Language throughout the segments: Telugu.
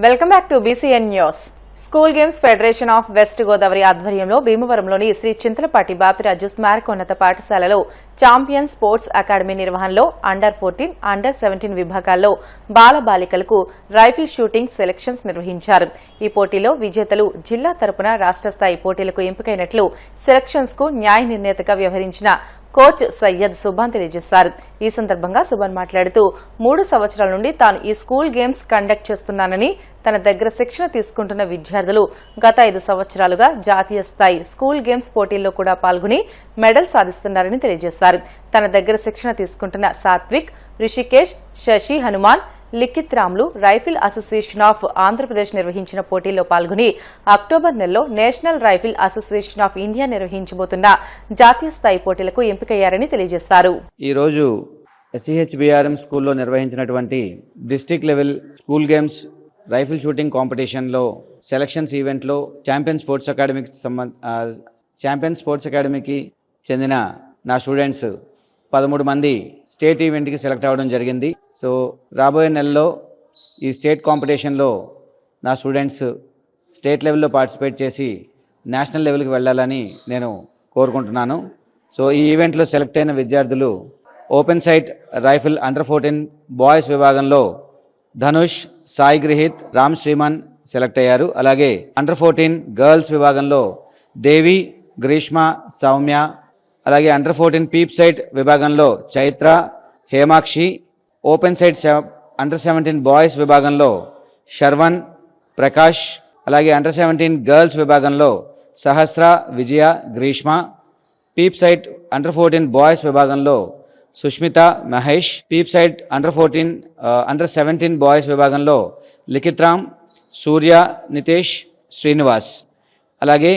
Welcome back to BCN news. School games federation of west Godavari ఆధ్వర్యంలో భీమవరంలోని శ్రీ చింతలపాటి బాపిరాజు స్మారకోన్నత పాఠశాలలో ఛాంపియన్ స్పోర్ట్స్ అకాడమీ నిర్వహణలో అండర్-14, అండర్-17 విభాగాల్లో బాలబాలికలకు రైఫిల్ షూటింగ్ సెలక్షన్స్ నిర్వహించారు. ఈ పోటీలో విజేతలు జిల్లా తరపున రాష్ట్ర స్థాయి పోటీలకు ఎంపికైనట్లు సెలక్షన్స్ కు న్యాయ నిర్ణేతగా వ్యవహరించిన కోచ్ సయ్యద్ సుభాన్ తెలియజేశారు. ఈ సందర్భంగా సుభాన్ మాట్లాడుతూ 3 సంవత్సరాల నుండి తాను ఈ స్కూల్ గేమ్స్ కండక్ట్ చేస్తున్నానని, తన దగ్గర శిక్షణ తీసుకుంటున్న విద్యార్థులు గత 5 సంవత్సరాలుగా జాతీయ స్థాయి స్కూల్ గేమ్స్ పోటీల్లో కూడా పాల్గొని మెడల్ సాధిస్తున్నారని తెలియజేశారు. తన దగ్గర శిక్షణ తీసుకుంటున్న సాత్విక్, రిషికేష్, శశి హనుమాన్, లిఖిత్ రామ్లు రైఫిల్ అసోసియేషన్ ఆఫ్ ఆంధ్రప్రదేశ్ నిర్వహించిన పోటీల్లో పాల్గొని అక్టోబర్ నెలలో national rifle association of India నిర్వహించబోతున్న జాతీయ స్థాయి పోటీలకు ఎంపికయ్యారని తెలియజేశారు. ఈ రోజు SCHBRM స్కూల్లో నిర్వహించినటువంటి district level school games rifle shooting కాంపిటీషన్లో సెలక్షన్స్ ఈవెంట్లో ఛాంపియన్ స్పోర్ట్స్ అకాడమీకి చెందిన నా స్టూడెంట్స్ 13 మంది స్టేట్ ఈవెంట్కి సెలెక్ట్ అవ్వడం జరిగింది. సో రాబోయే నెలలో ఈ స్టేట్ కాంపిటీషన్లో నా స్టూడెంట్స్ స్టేట్ లెవెల్లో పార్టిసిపేట్ చేసి నేషనల్ లెవెల్కి వెళ్ళాలని నేను కోరుకుంటున్నాను. సో ఈ ఈవెంట్లో సెలెక్ట్ అయిన విద్యార్థులు ఓపెన్ సైట్ రైఫిల్ అండర్-14 బాయ్స్ విభాగంలో ధనుష్, సాయి గ్రహిత్, రామ్ శ్రీమాన్ సెలెక్ట్ అయ్యారు. అలాగే అండర్-14 గర్ల్స్ విభాగంలో దేవి, గ్రీష్మ, సౌమ్య, అలాగే అండర్-14 పీప్ సైట్ విభాగంలో చైత్ర, హేమాక్షి, ఓపెన్ సైట్ అండర్-17 బాయ్స్ విభాగంలో శర్వన్, ప్రకాష్, అలాగే అండర్-17 గర్ల్స్ విభాగంలో సహస్ర, విజయ, గ్రీష్మ, పీప్ సైట్ అండర్-14 బాయ్స్ విభాగంలో సుష్మిత, మహేష్, పీప్ సైట్ అండర్-17 బాయ్స్ విభాగంలో లిఖిత్ రామ్, సూర్య, నితేష్, శ్రీనివాస్, అలాగే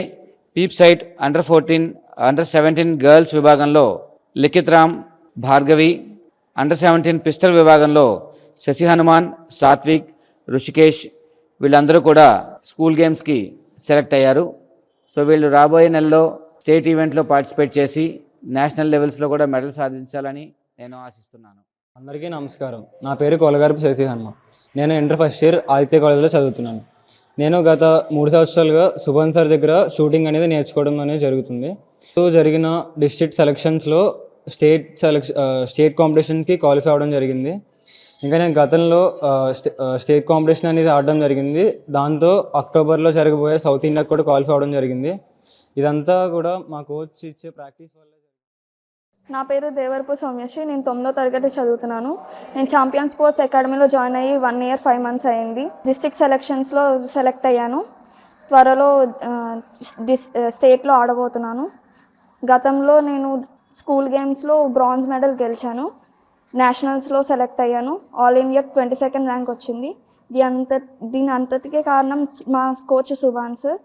పీప్ సైట్ అండర్-17 గర్ల్స్ విభాగంలో లిఖిత్ రామ్, భార్గవి, అండర్-17 పిస్టల్ విభాగంలో శశి హనుమాన్, సాత్విక్, రుషికేష్ వీళ్ళందరూ కూడా స్కూల్ గేమ్స్కి సెలెక్ట్ అయ్యారు. సో వీళ్ళు రాబోయే నెలలో స్టేట్ ఈవెంట్లో పార్టిసిపేట్ చేసి నేషనల్ లెవెల్స్లో కూడా మెడల్ సాధించాలని నేను ఆశిస్తున్నాను. అందరికీ నమస్కారం. నా పేరు కొలగారపు శశి హనుమాన్. నేను ఇంటర్ ఫస్ట్ ఇయర్ ఆదిత్య కాలేజ్లో చదువుతున్నాను. నేను గత 3 సంవత్సరాలుగా సుభాన్ సార్ దగ్గర షూటింగ్ అనేది నేర్చుకోవడం అనేది జరుగుతుంది. సో జరిగిన డిస్ట్రిక్ట్ సెలక్షన్స్లో స్టేట్ కాంపిటీషన్కి క్వాలిఫై అవ్వడం జరిగింది. ఇంకా నేను గతంలో స్టేట్ కాంపిటీషన్ అనేది ఆడడం జరిగింది. దాంతో అక్టోబర్లో జరగబోయే సౌత్ ఇండియాకి కూడా క్వాలిఫై అవ్వడం జరిగింది. ఇదంతా కూడా మా కోచ్ ఇచ్చే ప్రాక్టీస్ వల్ల. నా పేరు దేవరపు సౌమ్యశ్రీ. నేను 9వ తరగతి చదువుతున్నాను. నేను ఛాంపియన్ స్పోర్ట్స్ అకాడమీలో జాయిన్ అయ్యి 1 year 5 months అయింది. డిస్ట్రిక్ట్ సెలక్షన్స్లో సెలెక్ట్ అయ్యాను. త్వరలో స్టేట్లో ఆడబోతున్నాను. గతంలో నేను స్కూల్ గేమ్స్లో బ్రాంజ్ మెడల్ గెలిచాను. నేషనల్స్లో సెలెక్ట్ అయ్యాను. ఆల్ ఇండియా 22nd ర్యాంక్ వచ్చింది. దీని అంతటికే కారణం మా కోచ్ సుభాన్ సార్.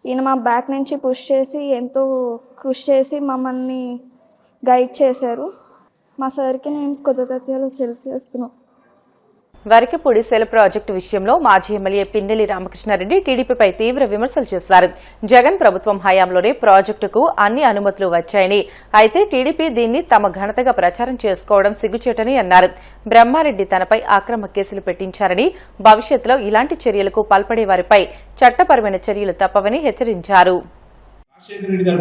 ఈయన మా బ్యాక్ నుంచి పుష్ చేసి ఎంతో కృషి చేసి మమ్మల్ని గైడ్ చేశారు. మా సార్కి నేను కృతజ్ఞతలు తెలియజేస్తున్నాను. వరకిపూడి సెల్ ప్రాజెక్టు విషయంలో మాజీ ఎమ్మెల్యే పిన్నెల్లి రామకృష్ణారెడ్డి టీడీపీపై తీవ్ర విమర్శలు చేశారు. జగన్ ప్రభుత్వం హయాంలోనే ప్రాజెక్టుకు అన్ని అనుమతులు వచ్చాయని, అయితే టీడీపీ దీన్ని తమ ఘనతగా ప్రచారం చేసుకోవడం సిగ్గుచేటని అన్నారు. బ్రహ్మారెడ్డి తనపై అక్రమ కేసులు పెట్టించారని, భవిష్యత్తులో ఇలాంటి చర్యలకు పాల్పడే వారిపై చట్టపరమైన చర్యలు తప్పవని హెచ్చరించారు.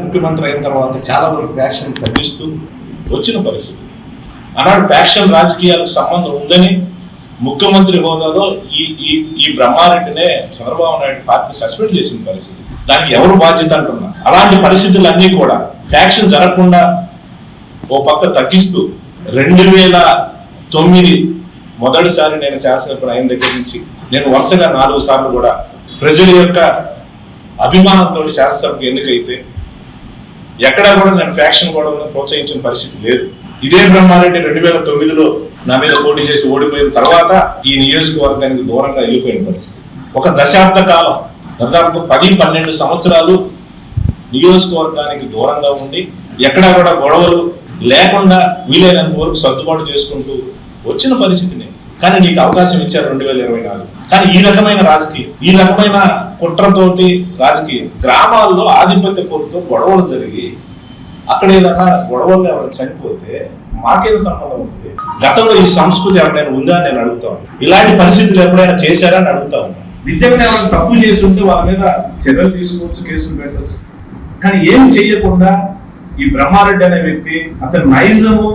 ముఖ్యమంత్రి అయిన తర్వాత చాలా వరకు ఫ్యాక్షన్ తగ్గిస్తూ వచ్చిన పరిస్థితి. ఆనాడు ఫ్యాక్షన్ రాజకీయాలకు సంబంధం ఉందని ముఖ్యమంత్రి హోదాలో ఈ బ్రహ్మారెడ్డినే చంద్రబాబు నాయుడు పార్టీ సస్పెండ్ చేసిన పరిస్థితి. దానికి ఎవరు బాధ్యత అంటున్నా? అలాంటి పరిస్థితులన్నీ కూడా ఫ్యాక్షన్ జరగకుండా ఓ పక్క తగ్గిస్తూ 2009 మొదటిసారి నేను శాసనసభ్యుడు అయిన దగ్గర నుంచి నేను వరుసగా 4 సార్లు కూడా ప్రజల యొక్క అభిమానంతో శాసనసభకు ఎన్నికైతే ఎక్కడా కూడా నేను ఫ్యాక్షన్ కూడా ప్రోత్సహించిన పరిస్థితి లేదు. ఇదే బ్రహ్మారెడ్డి 2009లో నా మీద పోటీ చేసి ఓడిపోయిన తర్వాత ఈ నియోజకవర్గానికి దూరంగా వెళ్ళిపోయిన పరిస్థితి. ఒక దశాబ్ద కాలం, దాదాపు 10-12 సంవత్సరాలు నియోజకవర్గానికి దూరంగా ఉండి ఎక్కడా కూడా గొడవలు లేకుండా వీలైనంత వరకు సర్దుబాటు చేసుకుంటూ వచ్చిన పరిస్థితిని. కానీ నీకు అవకాశం ఇచ్చారు 2024. కానీ ఈ రకమైన కుట్రతోటి రాజకీయం, గ్రామాల్లో ఆధిపత్య కోరుతో గొడవలు జరిగి అక్కడ ఏదైనా గొడవల్లో ఎవరు చనిపోతే మాకేం సంబంధం ఉంది? గతంలో ఈ సంస్కృతి ఎవరైనా ఉందా అని నేను అడుగుతాను. ఇలాంటి పరిస్థితులు ఎప్పుడైనా చేశారా అని అడుగుతాను. నిజంగా ఎవరైనా తప్పు చేసి ఉంటే వాళ్ళ మీద చర్యలు తీసుకోవచ్చు, కేసులు పెట్టవచ్చు. కానీ ఏం చేయకుండా ఈ బ్రహ్మారెడ్డి అనే వ్యక్తి అతని నైజము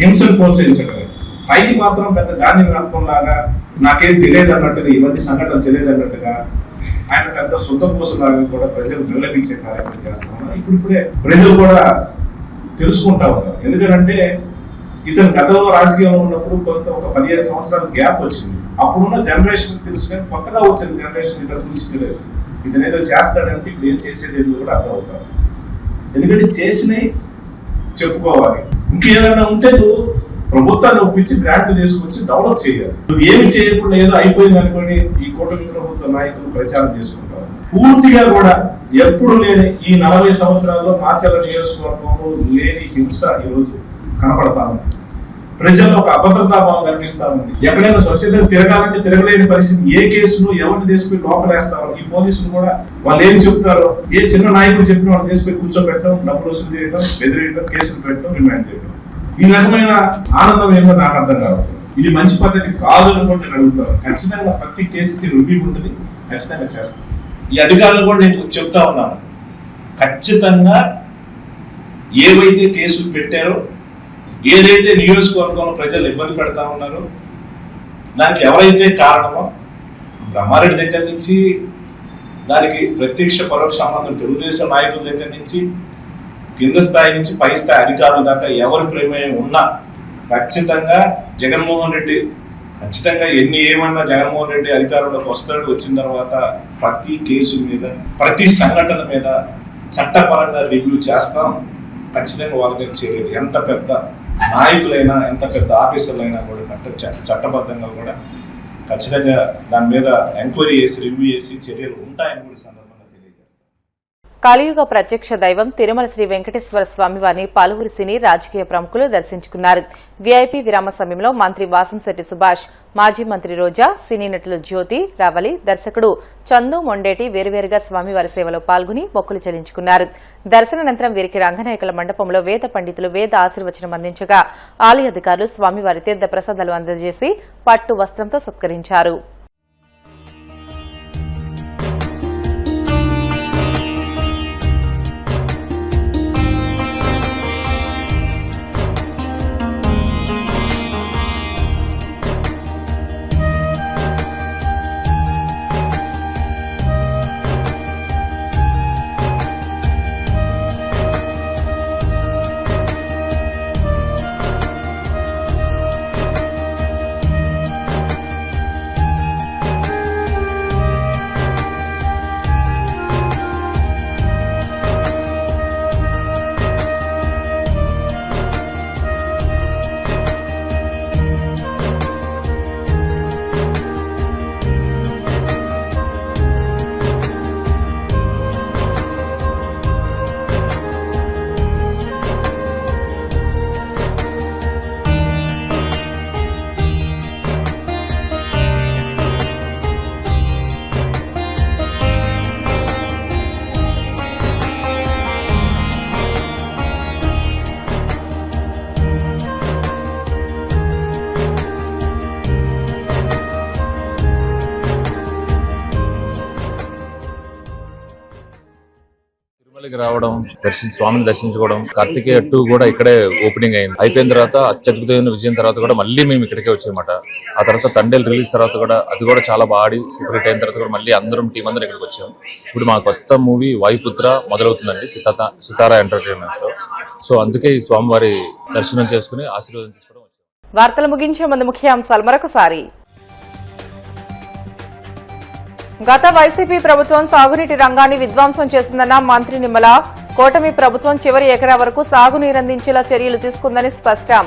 హింసను ప్రోత్సహించగలరు. పైకి మాత్రం పెద్ద గాంధీ లాగా నాకేం తెలియదు అన్నట్టుగా, ఇవన్నీ సంఘటనలు తెలియదు అన్నట్టుగా ఆయన పెద్ద సొంత కోసం కూడా ప్రజలు నిర్లభించే కార్యక్రమం చేస్తామని ఇప్పుడిప్పుడే ప్రజలు కూడా తెలుసుకుంటా ఉన్నారు. ఎందుకంటే ఇతను గతంలో రాజకీయంలో ఉన్నప్పుడు కొంత ఒక 15 సంవత్సరాల గ్యాప్ వచ్చింది. అప్పుడున్న జనరేషన్ తెలుసు, కానీ కొత్తగా వచ్చిన జనరేషన్ ఇతని గురించి తెలియదు. ఇతను ఏదో చేస్తాడంటే ఇప్పుడు ఏం చేసేది ఏదో కూడా అర్థం అవుతారు. ఎందుకంటే చేసినవి చెప్పుకోవాలి. ఇంకేదైనా ఉంటే నువ్వు ప్రభుత్వాన్ని ఒప్పించి గ్రాంట్ తీసుకొచ్చి డెవలప్ చేయాలి. నువ్వు ఏమి చేయకుండా ఏదో అయిపోయింది అనుకోని ఈ కూటమి ప్రభుత్వ నాయకులు ప్రచారం చేసుకుంటారు. పూర్తిగా కూడా ఎప్పుడు లేని ఈ 40 సంవత్సరాల్లో మాచర్ల నియోజకవర్గంలో లేని హింస ఈరోజు కనపడతా ఉంది. ప్రజల్లో ఒక అభద్రతా భావం కనిపిస్తా ఉంది. ఎక్కడైనా స్వచ్ఛత తిరగాలంటే తిరగలేని పరిస్థితి. ఏ కేసును ఎవరిని తీసుకుని లోపలేస్తారు. ఈ పోలీసులు కూడా వాళ్ళు ఏం చెప్తారో, ఏ చిన్న నాయకుడు చెప్పిన వాళ్ళు తీసుకుని కూర్చోబెట్టడం, డబ్బులు వసూలు చేయడం, బెదిరియడం, కేసులు పెట్టడం, రిమాండ్ చేయడం. ఈ రకమైన ఆనందం ఏమో నాకు అర్థం కాదు. ఇది మంచి పద్ధతి కాదు అనుకోండి నేను అడుగుతాను. ఖచ్చితంగా ప్రతి కేసుకి రివ్యూ ఉంటుంది, ఖచ్చితంగా చేస్తాను. ఈ అధికారులు కూడా నేను చెప్తా ఉన్నాను, ఖచ్చితంగా ఏవైతే కేసులు పెట్టారో, ఏదైతే నియోజకవర్గంలో ప్రజలు ఇబ్బంది పెడతా ఉన్నారో, దానికి ఎవరైతే కారణమో బ్రహ్మారెడ్డి దగ్గర నుంచి దానికి ప్రత్యక్ష పరోక్ష సంబంధం తెలుగుదేశం నాయకుల దగ్గర నుంచి కింద స్థాయి నుంచి పై స్థాయి అధికారుల దాకా ఎవరి ప్రమేయం ఉన్నా ఖచ్చితంగా జగన్మోహన్ రెడ్డి ఖచ్చితంగా ఏమన్నా జగన్మోహన్ రెడ్డి అధికారంలోకి వస్తాడు. వచ్చిన తర్వాత ప్రతి కేసు మీద, ప్రతి సంఘటన మీద చట్టపరంగా రివ్యూ చేస్తాం. ఖచ్చితంగా వాళ్ళ దగ్గర చర్యలు, ఎంత పెద్ద నాయకులైనా ఎంత పెద్ద ఆఫీసర్లైనా కూడా చట్టబద్ధంగా కూడా ఖచ్చితంగా దాని మీద ఎంక్వైరీ చేసి రివ్యూ చేసి చర్యలు ఉంటాయని కూడా సందర్భంగా తెలియజేస్తాం. కలియుగ ప్రత్యక్ష దైవం తిరుమల శ్రీ వెంకటేశ్వర స్వామి వారిని పలువురు సినీ రాజకీయ ప్రముఖులు దర్శించుకున్నారు. వీఐపీ విరామ సమయంలో మంత్రి వాసంశెట్టి సుభాష్, మాజీ మంత్రి రోజా, సినీ నటులు జ్యోతి, రవలి, దర్శకుడు చందు మొండేటి వేరువేరుగా స్వామివారి సేవలో పాల్గొని మొక్కులు చెల్లించుకున్నారు. దర్శనానంతరం వీరికి రంగనాయకుల మండపంలో వేద పండితులు వేద ఆశీర్వచనం అందించగా ఆలయ అధికారులు స్వామివారి తీర్థ ప్రసాదాలు అందజేసి పట్టు వస్త్రంతో సత్కరించారు. రావడం, స్వామిని దర్శించుకోవడం. కార్తికేయ 2 కూడా ఇక్కడే ఓపెనింగ్ అయింది. అయిపోయిన తర్వాత అత్యద్భుతమైన విజయం తర్వాత కూడా మళ్ళీ మేము ఇక్కడికే వచ్చామన్నమాట. ఆ తర్వాత తండేల్ రిలీజ్ తర్వాత కూడా అది కూడా చాలా బాగా ఆడి సూపర్ హిట్ అయిన తర్వాత కూడా మళ్ళీ అందరం టీం అందరం ఇక్కడికి వచ్చాం. ఇప్పుడు మా కొత్త మూవీ వాయుపుత్ర మొదలవుతుందండి సితారా ఎంటర్టైన్మెంట్స్ లో. సో అందుకే ఈ స్వామివారి దర్శనం చేసుకుని ఆశీర్వాదం తీసుకోవడం వచ్చాం. వార్తలు ముగించే ముందు ముఖ్యాంశాలు మరొకసారి. గత వైసీపీ ప్రభుత్వం సాగునీటి రంగాన్ని విధ్వంసం చేసిందన్న మంత్రి నిమ్మల. కూటమి ప్రభుత్వం చివరి ఎకరా వరకు సాగునీరందించేలా చర్యలు తీసుకుందని స్పష్టం.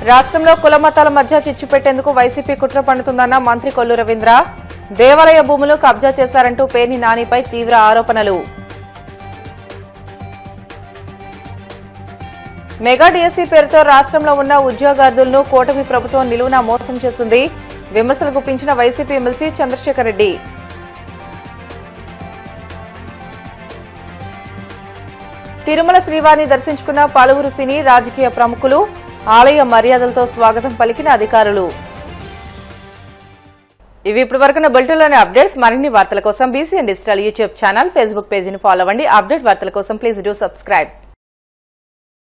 రాష్ట్రంలో కుల మతాల మధ్య చిచ్చు పెట్టేందుకు వైసీపీ కుట్ర పన్నుతుందన్న మంత్రి కొల్లు రవీంద్ర. దేవాలయ భూములు కబ్జా చేశారంటూ పేర్ని నానిపై తీవ్ర ఆరోపణలు. మెగా డిఎస్సీ పేరుతో రాష్ట్రంలో ఉన్న ఉద్యోగార్థులను కూటమి ప్రభుత్వం నిలువునా మోసం చేసింది. విమర్శలు గుప్పించిన వైసీపీ ఎమ్మెల్సీ చంద్రశేఖర్ రెడ్డి. తిరుమల శ్రీవారిని దర్శించుకున్న పలువురు సినీ రాజకీయ ప్రముఖులు, ఆలయ మర్యాదలతో స్వాగతం పలికిన అధికారులు. ఇవి ఇప్పటి వరకున్న బులెటిన్లోని అప్డేట్స్. మరిన్ని వార్తల కోసం BCN digital YouTube channel, Facebook పేజీని ఫాలో అవ్వండి. అప్డేట్ వార్తల కోసం ప్లీజ్ డూ సబ్స్క్రైబ్.